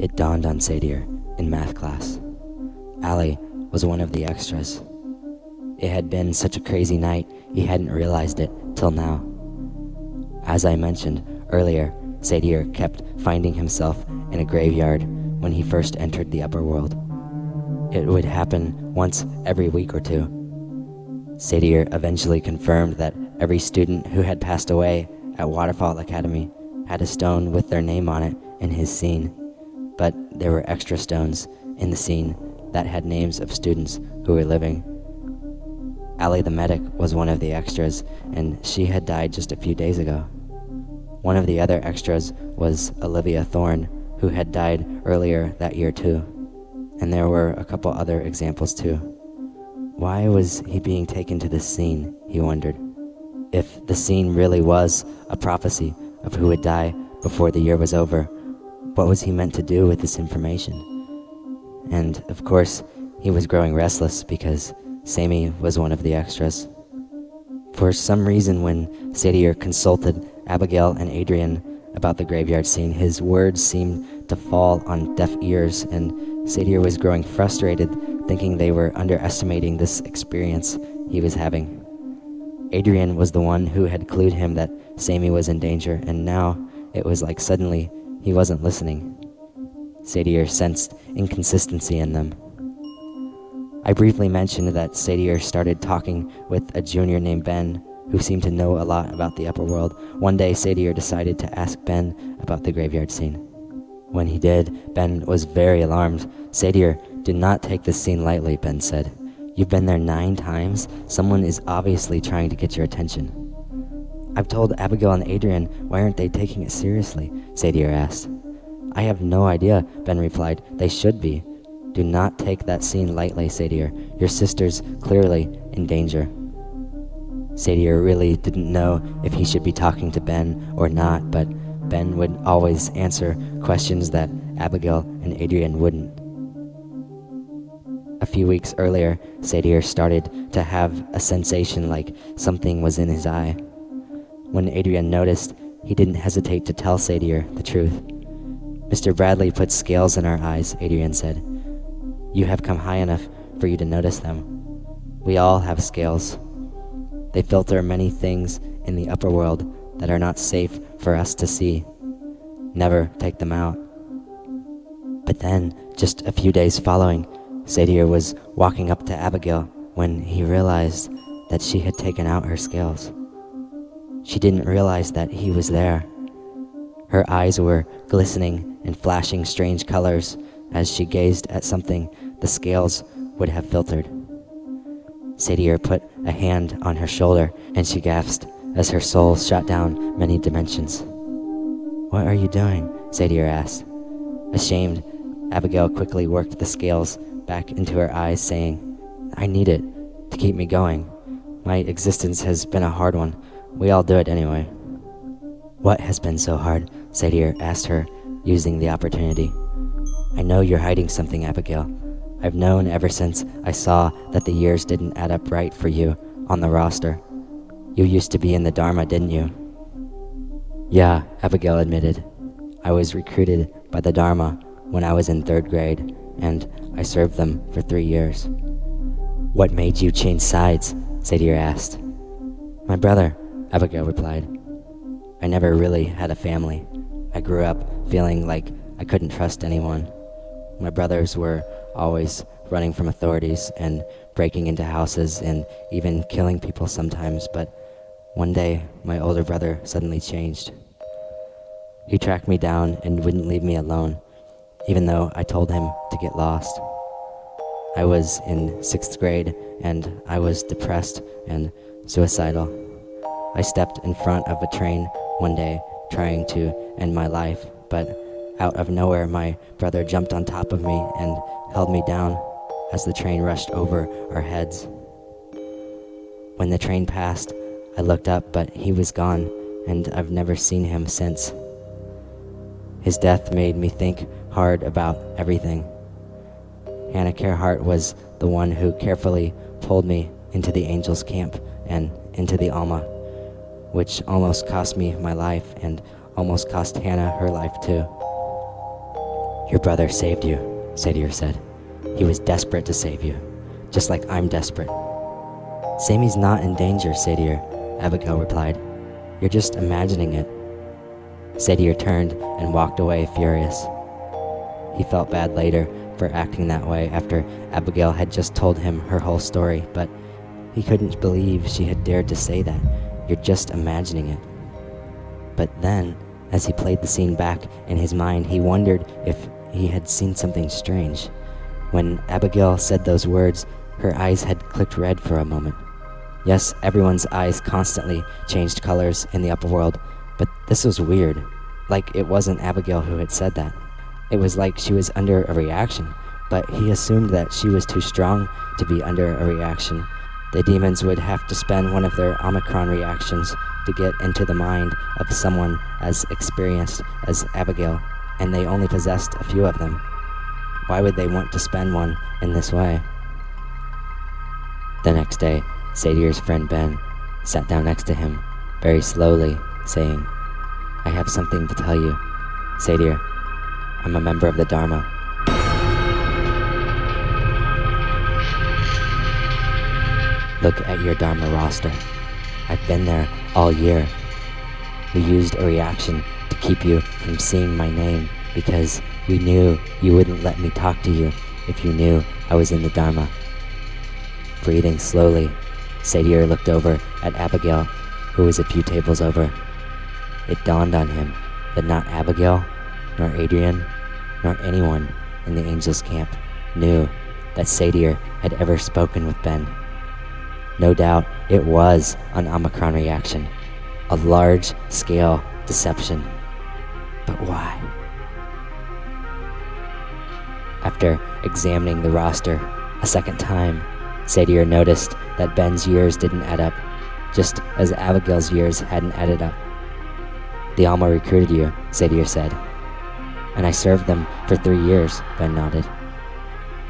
It dawned on Sadier in math class. Ali was one of the extras. It had been such a crazy night, he hadn't realized it till now. As I mentioned earlier, Sadier kept finding himself in a graveyard when he first entered the upperworld. It would happen once every week or two. Sadier eventually confirmed that every student who had passed away at Waterfall Academy had a stone with their name on it in his scene, but there were extra stones in the scene that had names of students who were living. Ali the medic was one of the extras, and she had died just a few days ago. One of the other extras was Olivia Thorne, who had died earlier that year too, and there were a couple other examples too. Why was he being taken to this scene, he wondered. If the scene really was a prophecy of who would die before the year was over, what was he meant to do with this information? And, of course, he was growing restless because Sammy was one of the extras. For some reason, when Sadier consulted Abigail and Adrian about the graveyard scene, his words seemed to fall on deaf ears, and Sadier was growing frustrated, thinking they were underestimating this experience he was having. Adrian was the one who had clued him that Sammy was in danger, and now it was like suddenly he wasn't listening. Sadier sensed inconsistency in them. I briefly mentioned that Sadier started talking with a junior named Ben, who seemed to know a lot about the upperworld. One day, Sadier decided to ask Ben about the graveyard scene. When he did, Ben was very alarmed. "Sadier, do not take this scene lightly," Ben said. "You've been there 9 times. Someone is obviously trying to get your attention." "I've told Abigail and Adrian, why aren't they taking it seriously?" Sadier asked. "I have no idea," Ben replied. "They should be. Do not take that scene lightly, Sadier. Your sister's clearly in danger." Sadier really didn't know if he should be talking to Ben or not, but Ben would always answer questions that Abigail and Adrian wouldn't. A few weeks earlier, Sadier started to have a sensation like something was in his eye. When Adrian noticed, he didn't hesitate to tell Sadier the truth. "Mr. Bradley put scales in our eyes," Adrian said. "You have come high enough for you to notice them. We all have scales. They filter many things in the upper world that are not safe for us to see. Never take them out." But then, just a few days following, Sadier was walking up to Abigail when he realized that she had taken out her scales. She didn't realize that he was there. Her eyes were glistening and flashing strange colors as she gazed at something the scales would have filtered. Sadier put a hand on her shoulder, and she gasped as her soul shot down many dimensions. "What are you doing?" Sadier asked. Ashamed, Abigail quickly worked the scales back into her eyes, saying, "I need it to keep me going. My existence has been a hard one. We all do it anyway." "What has been so hard?" Sadier asked her, using the opportunity. "I know you're hiding something, Abigail. I've known ever since I saw that the years didn't add up right for you on the roster. You used to be in the Dharma, didn't you?" "Yeah," Abigail admitted. "I was recruited by the Dharma when I was in 3rd grade, and I served them for 3 years." "What made you change sides?" Sadier asked. "My brother," Abigail replied. "I never really had a family. I grew up feeling like I couldn't trust anyone. My brothers were always running from authorities and breaking into houses and even killing people sometimes, but one day my older brother suddenly changed. He tracked me down and wouldn't leave me alone, even though I told him to get lost. I was in 6th grade and I was depressed and suicidal. I stepped in front of a train one day trying to end my life, but out of nowhere my brother jumped on top of me and held me down as the train rushed over our heads. When the train passed, I looked up, but he was gone, and I've never seen him since. His death made me think hard about everything. Hannah Carehart was the one who carefully pulled me into the Angels camp and into the Alma, which almost cost me my life and almost cost Hannah her life too. Your brother saved you, Sadier said. He was desperate to save you, just like I'm desperate. Sammy's not in danger, Sadier, Abigail replied. You're just imagining it. Sadier turned and walked away furious. He felt bad later for acting that way after Abigail had just told him her whole story, but he couldn't believe she had dared to say that. You're just imagining it. But then, as he played the scene back in his mind, he wondered if he had seen something strange. When Abigail said those words, her eyes had clicked red for a moment. Yes, everyone's eyes constantly changed colors in the upperworld, but this was weird. Like it wasn't Abigail who had said that. It was like she was under a reaction, but he assumed that she was too strong to be under a reaction. The demons would have to spend one of their Omicron reactions to get into the mind of someone as experienced as Abigail, and they only possessed a few of them. Why would they want to spend one in this way? The next day, Sadier's friend Ben sat down next to him, very slowly, saying, I have something to tell you. Sadier, I'm a member of the Dharma. Look at your Dharma roster. I've been there all year. We used a reaction to keep you from seeing my name because we knew you wouldn't let me talk to you if you knew I was in the Dharma. Breathing slowly, Sadier looked over at Abigail, who was a few tables over. It dawned on him that not Abigail, nor Adrian, nor anyone in the Angels' camp knew that Sadier had ever spoken with Ben. No doubt it was an Omicron reaction, a large-scale deception. But why? After examining the roster a second time, Sadier noticed that Ben's years didn't add up, just as Abigail's years hadn't added up. The Alma recruited you, Sadier said. And I served them for 3 years, Ben nodded.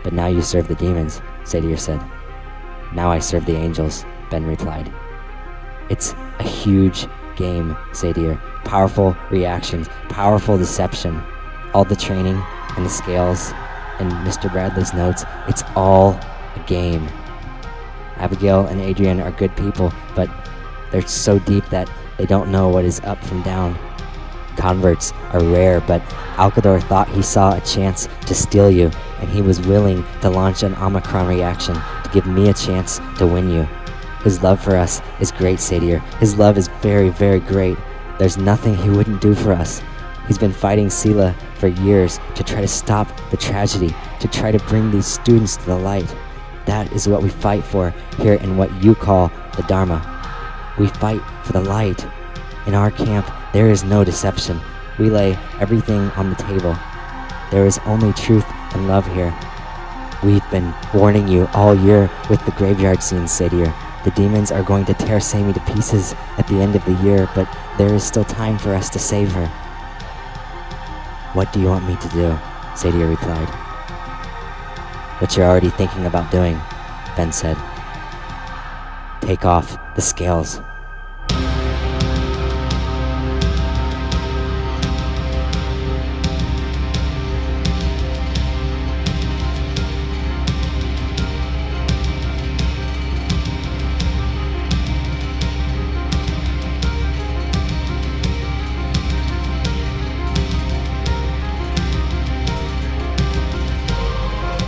But now you serve the demons, Sadier said. Now I serve the angels, Ben replied. It's a huge game, Sadier. Powerful reactions, powerful deception. All the training and the scales and Mr. Bradley's notes, it's all a game. Abigail and Adrian are good people, but they're so deep that they don't know what is up from down. Converts are rare, but Alcador thought he saw a chance to steal you, and he was willing to launch an Omicron reaction to give me a chance to win you. His love for us is great, Sadier. His love is very, very great. There's nothing he wouldn't do for us. He's been fighting Sela for years to try to stop the tragedy, to try to bring these students to the light. That is what we fight for here in what you call the Dharma. We fight for the light. In our camp, there is no deception. We lay everything on the table. There is only truth and love here. We've been warning you all year with the graveyard scene, Sadier. The demons are going to tear Sammy to pieces at the end of the year, but there is still time for us to save her. What do you want me to do? Sadier replied. What you're already thinking about doing, Ben said. Take off the scales.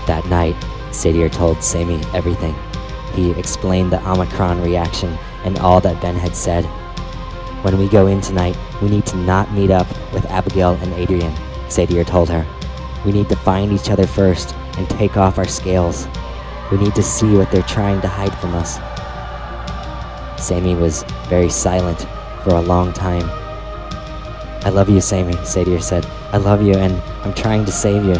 That night, Sadier told Sammy everything. He explained the Omicron reaction and all that Ben had said. When we go in tonight, we need to not meet up with Abigail and Adrian, Sadier told her. We need to find each other first and take off our scales. We need to see what they're trying to hide from us. Sammy was very silent for a long time. I love you, Sammy, Sadier said. I love you and I'm trying to save you.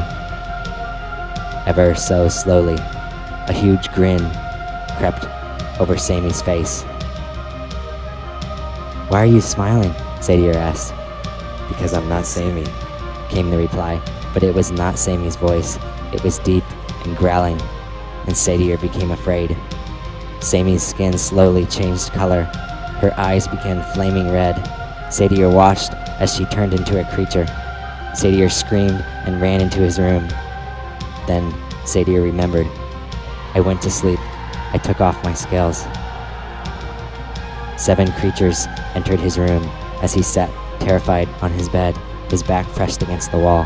Ever so slowly, a huge grin crept over Sammy's face. Why are you smiling? Sadier asked. Because I'm not Sammy, came the reply, but it was not Sammy's voice. It was deep and growling, and Sadier became afraid. Sammy's skin slowly changed color. Her eyes began flaming red. Sadier watched as she turned into a creature. Sadier screamed and ran into his room. Then Sadier remembered. I went to sleep. I took off my scales. 7 creatures entered his room as he sat terrified on his bed, his back pressed against the wall.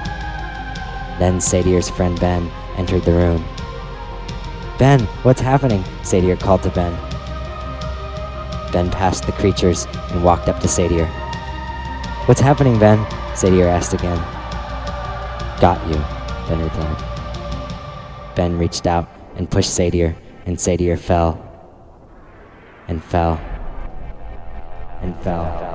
Then Sadier's friend Ben entered the room. Ben, what's happening? Sadier called to Ben. Ben passed the creatures and walked up to Sadier. What's happening, Ben? Sadier asked again. Got you, Ben replied. Ben reached out and pushed Sadier, and Sadier fell. And fell. And fell.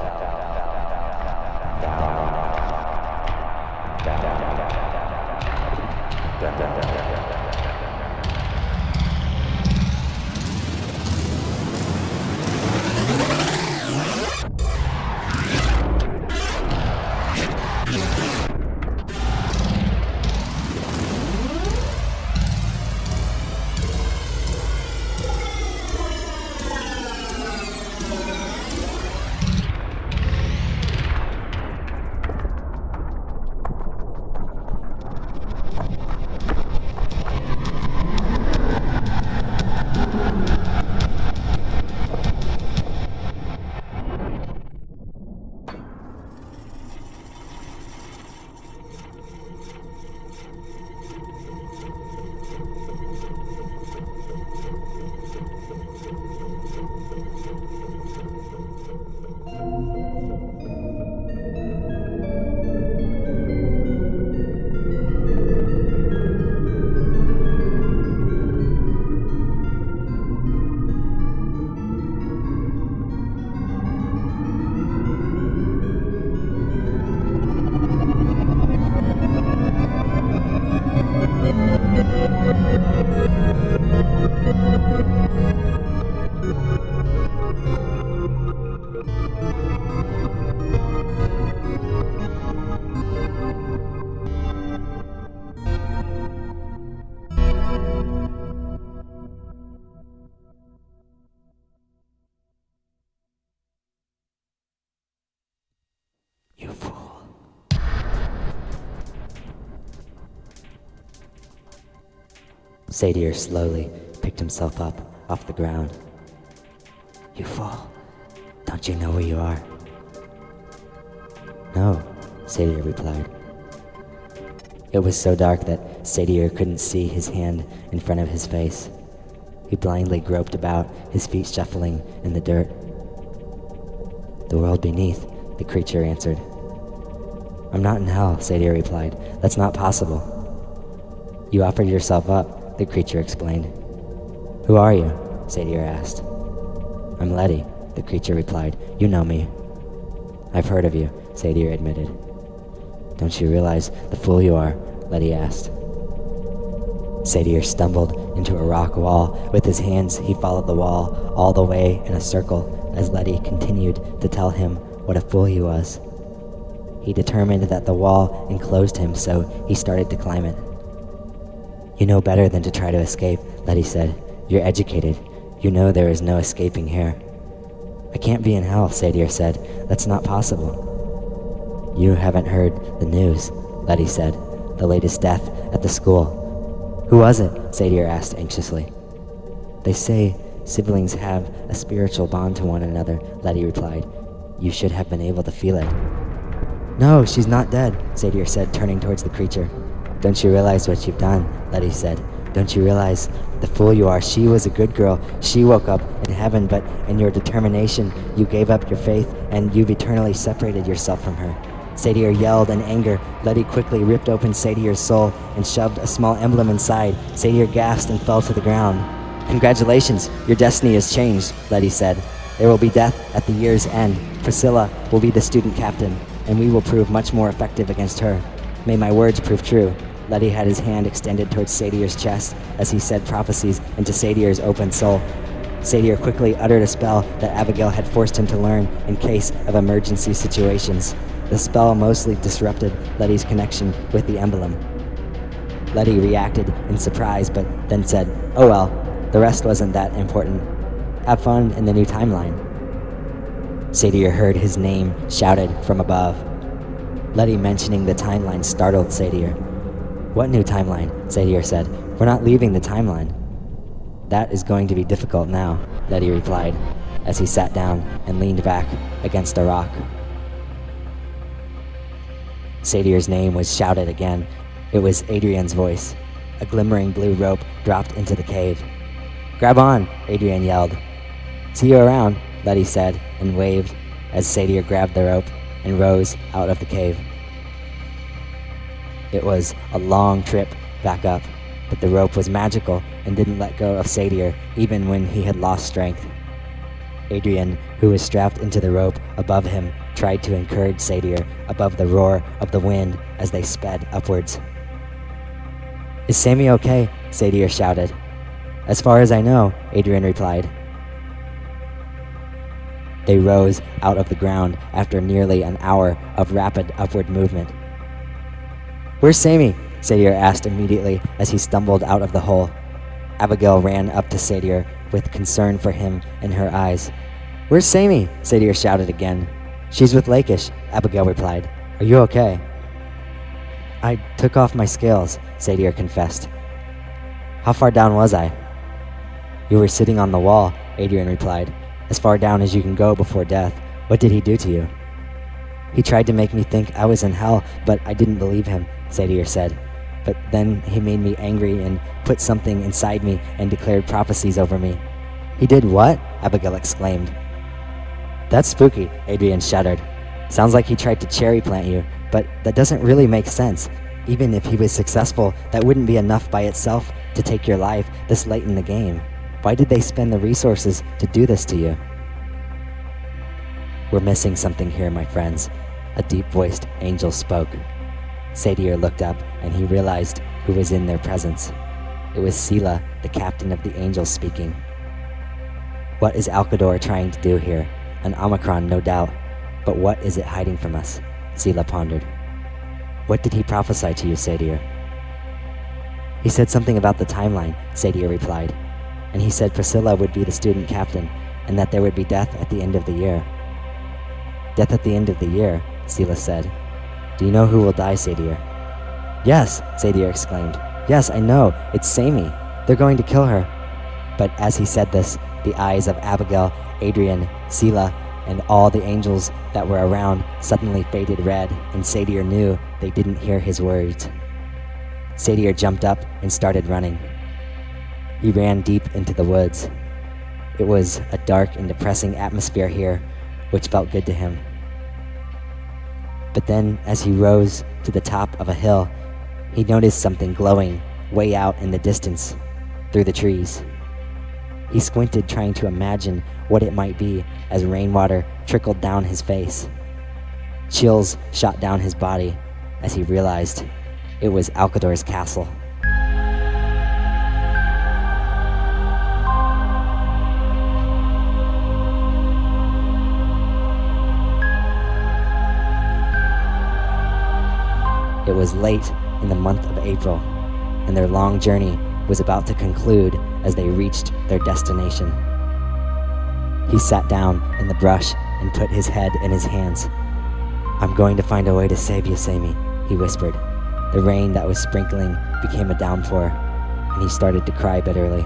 You fool. Sadier slowly picked himself up off the ground. You fool. Don't you know where you are? No, Sadier replied. It was so dark that Sadier couldn't see his hand in front of his face. He blindly groped about, his feet shuffling in the dirt. The world beneath, the creature answered. I'm not in hell, Sadier replied. That's not possible. You offered yourself up, the creature explained. Who are you? Sadier asked. I'm Letty, the creature replied. You know me. I've heard of you, Sadier admitted. Don't you realize the fool you are? Letty asked. Sadier stumbled into a rock wall. With his hands, he followed the wall all the way in a circle as Letty continued to tell him what a fool he was. He determined that the wall enclosed him, so he started to climb it. You know better than to try to escape, Letty said. You're educated. You know there is no escaping here. I can't be in hell, Sadier said. That's not possible. You haven't heard the news, Letty said. The latest death at the school. Who was it? Sadier asked anxiously. They say siblings have a spiritual bond to one another, Letty replied. You should have been able to feel it. No, she's not dead, Sadier said, turning towards the creature. Don't you realize what you've done? Letty said. Don't you realize the fool you are? She was a good girl. She woke up in heaven, but in your determination, you gave up your faith, and you've eternally separated yourself from her. Sadier yelled in anger. Letty quickly ripped open Sadier's soul and shoved a small emblem inside. Sadier gasped and fell to the ground. Congratulations, your destiny has changed, Letty said. There will be death at the year's end. Priscilla will be the student captain, and we will prove much more effective against her. May my words prove true. Letty had his hand extended towards Sadier's chest as he said prophecies into Sadier's open soul. Sadier quickly uttered a spell that Abigail had forced him to learn in case of emergency situations. The spell mostly disrupted Letty's connection with the emblem. Letty reacted in surprise, but then said, Oh well, the rest wasn't that important. Have fun in the new timeline. Sadier heard his name shouted from above. Letty mentioning the timeline startled Sadier. "What new timeline?" Sadier said. "We're not leaving the timeline." "That is going to be difficult now," Letty replied, as he sat down and leaned back against a rock. Sadier's name was shouted again. It was Adrian's voice. A glimmering blue rope dropped into the cave. "Grab on," Adrian yelled. "See you around," Letty said and waved as Sadier grabbed the rope and rose out of the cave. It was a long trip back up, but the rope was magical and didn't let go of Sadier even when he had lost strength. Adrian, who was strapped into the rope above him, tried to encourage Sadier above the roar of the wind as they sped upwards. "Is Sammy okay?" Sadier shouted. "As far as I know," Adrian replied. They rose out of the ground after nearly an hour of rapid upward movement. "Where's Sammy?" Sadier asked immediately as he stumbled out of the hole. Abigail ran up to Sadier with concern for him in her eyes. "Where's Sammy?" Sadier shouted again. "She's with Lakish," Abigail replied. "Are you okay?" "I took off my scales," Sadier confessed. "How far down was I?" "You were sitting on the wall," Adrian replied. "As far down as you can go before death. What did he do to you?" "He tried to make me think I was in hell, but I didn't believe him," Sadier said. "But then he made me angry and put something inside me and declared prophecies over me." "He did what?" Abigail exclaimed. "That's spooky," Adrian shuddered. "Sounds like he tried to cherry plant you, but that doesn't really make sense. Even if he was successful, that wouldn't be enough by itself to take your life this late in the game. Why did they spend the resources to do this to you?" "We're missing something here, my friends," a deep-voiced angel spoke. Sadier looked up and he realized who was in their presence. It was Sela, the captain of the angels, speaking. "What is Alcador trying to do here? An Omicron, no doubt. But what is it hiding from us?" Sela pondered. "What did he prophesy to you, Sadier?" "He said something about the timeline," Sadier replied. "And he said Priscilla would be the student captain, and that there would be death at the end of the year." "Death at the end of the year," Sela said. "Do you know who will die, Sadier?" "Yes," Sadier exclaimed. "Yes, I know. It's Sammy. They're going to kill her." But as he said this, the eyes of Abigail, Adrian, Sela, and all the angels that were around suddenly faded red, and Sadier knew they didn't hear his words. Sadier jumped up and started running. He ran deep into the woods. It was a dark and depressing atmosphere here, which felt good to him. But then, as he rose to the top of a hill, he noticed something glowing way out in the distance, through the trees. He squinted, trying to imagine what it might be as rainwater trickled down his face. Chills shot down his body as he realized it was Alcador's castle. It was late in the month of April, and their long journey was about to conclude as they reached their destination. He sat down in the brush and put his head in his hands. "I'm going to find a way to save you, Sammy," he whispered. The rain that was sprinkling became a downpour, and he started to cry bitterly.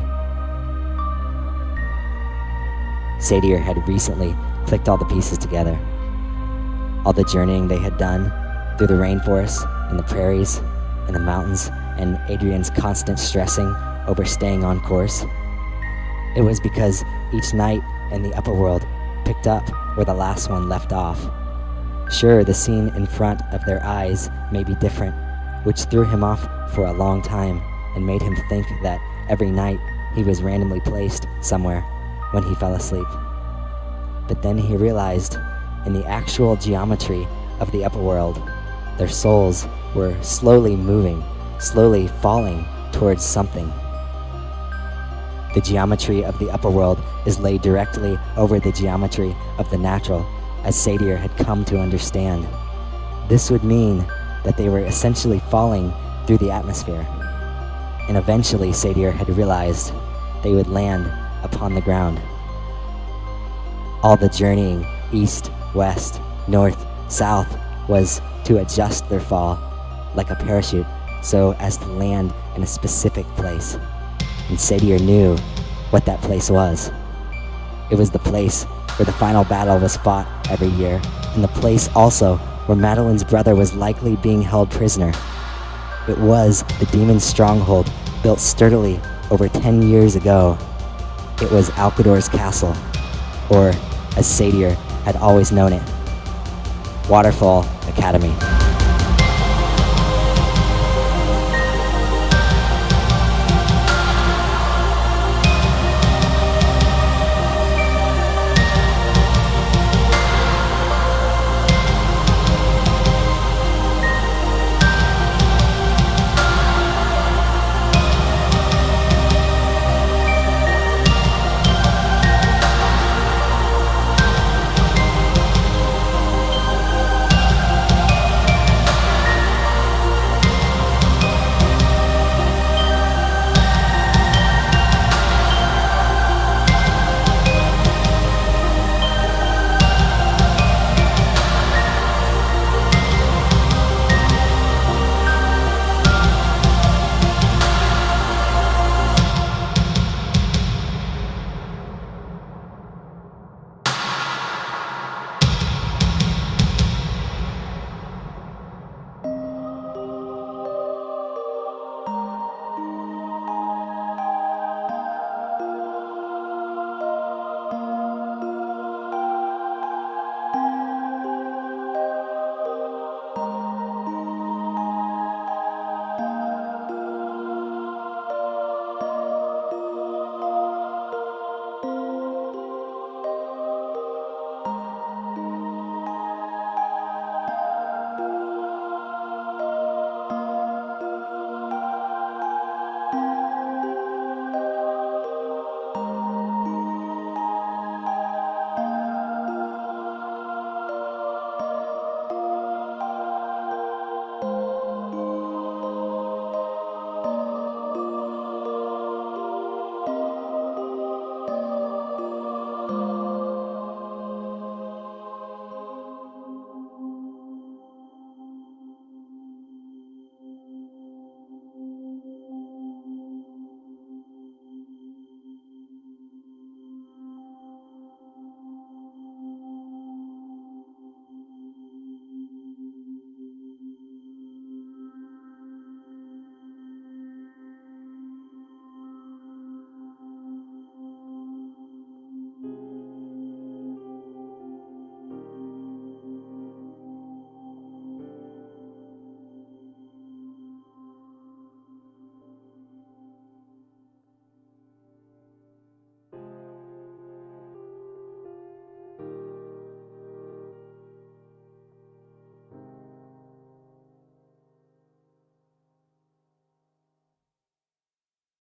Sadier had recently clicked all the pieces together. All the journeying they had done through the rainforests and the prairies and the mountains, and Adrian's constant stressing over staying on course. It was because each night in the upperworld picked up where the last one left off. Sure, the scene in front of their eyes may be different, which threw him off for a long time and made him think that every night he was randomly placed somewhere when he fell asleep. But then he realized in the actual geometry of the upperworld, their souls were slowly moving, slowly falling towards something. The geometry of the upperworld is laid directly over the geometry of the natural, as Sadier had come to understand. This would mean that they were essentially falling through the atmosphere. And eventually, Sadier had realized they would land upon the ground. All the journeying east, west, north, south was to adjust their fall like a parachute so as to land in a specific place. And Sadier knew what that place was. It was the place where the final battle was fought every year, and the place also where Madeline's brother was likely being held prisoner. It was the demon's stronghold built sturdily over 10 years ago. It was Alcador's castle, or as Sadier had always known it, Waterfall Academy.